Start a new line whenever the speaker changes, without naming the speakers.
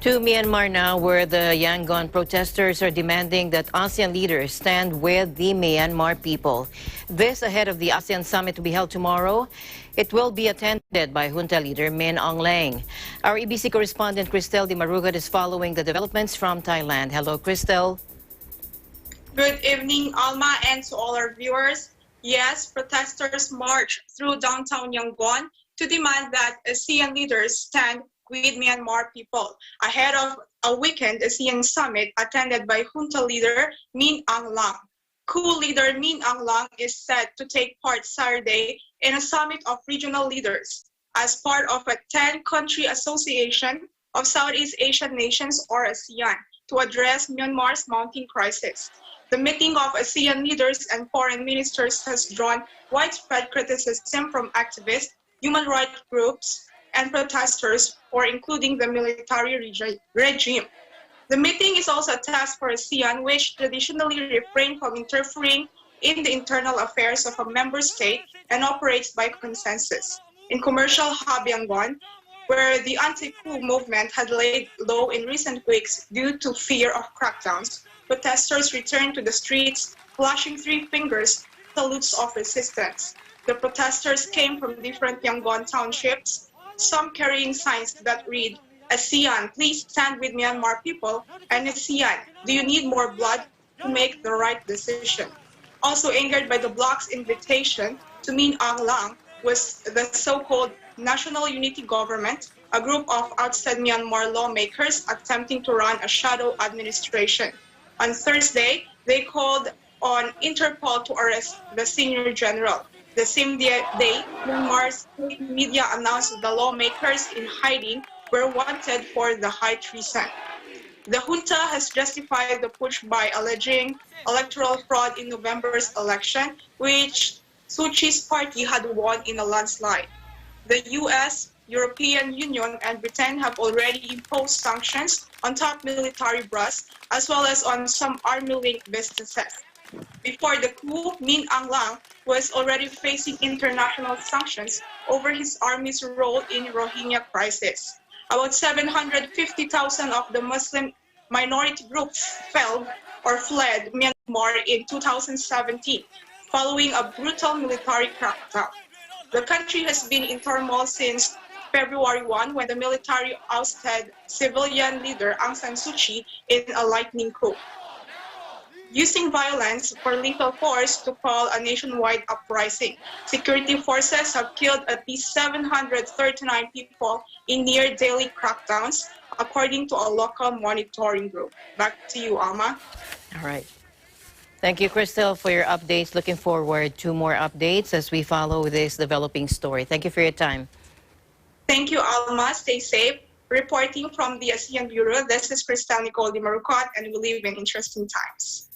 To Myanmar now, where the Yangon protesters are demanding that ASEAN leaders stand with the Myanmar people. This ahead of the ASEAN summit to be held tomorrow. It will be attended by junta leader Min Aung Hlaing. Our EBC correspondent Kristel Dimarucot is following the developments from Thailand. Hello, Kristel.
Good evening, Alma, and to all our viewers. Yes, protesters marched through downtown Yangon to demand that ASEAN leaders stand with Myanmar people ahead of a weekend ASEAN summit attended by junta leader Min Aung Hlaing. Coup leader Min Aung Hlaing is set to take part Saturday in a summit of regional leaders as part of a 10-country association of Southeast Asian nations, or ASEAN, to address Myanmar's mounting crisis. The meeting of ASEAN leaders and foreign ministers has drawn widespread criticism from activists, human rights groups, and protesters for including the military regime. The meeting is also a test for ASEAN, which traditionally refrains from interfering in the internal affairs of a member state and operates by consensus. In commercial hub Yangon, where the anti-coup movement had laid low in recent weeks due to fear of crackdowns, protesters returned to the streets, flashing three fingers, salutes of resistance. The protesters came from different Yangon townships, some carrying signs that read, ASEAN, please stand with Myanmar people, and ASEAN, do you need more blood to make the right decision? Also angered by the bloc's invitation to Min Aung Hlaing was the so-called National Unity Government, a group of outside Myanmar lawmakers attempting to run a shadow administration. On Thursday, they called on Interpol to arrest the senior general. The same day, Myanmar's media announced the lawmakers in hiding were wanted for the high treason. The junta has justified the push by alleging electoral fraud in November's election, which Suu Kyi's party had won in a landslide. The US, European Union, and Britain have already imposed sanctions on top military brass, as well as on some army-linked businesses. Before the coup, Min Aung Hlaing was already facing international sanctions over his army's role in Rohingya crisis. About 750,000 of the Muslim minority groups fled Myanmar in 2017, following a brutal military crackdown. The country has been in turmoil since February 1, when the military ousted civilian leader Aung San Suu Kyi in a lightning coup, using violence for lethal force to quell a nationwide uprising. Security forces have killed at least 739 people in near daily crackdowns, according to a local monitoring group. Back to you, Alma.
All right. Thank you, Kristel, for your updates. Looking forward to more updates as we follow this developing story. Thank you for your time.
Thank you, Alma. Stay safe. Reporting from the ASEAN Bureau, this is Kristel Dimarucot, and we live in interesting times.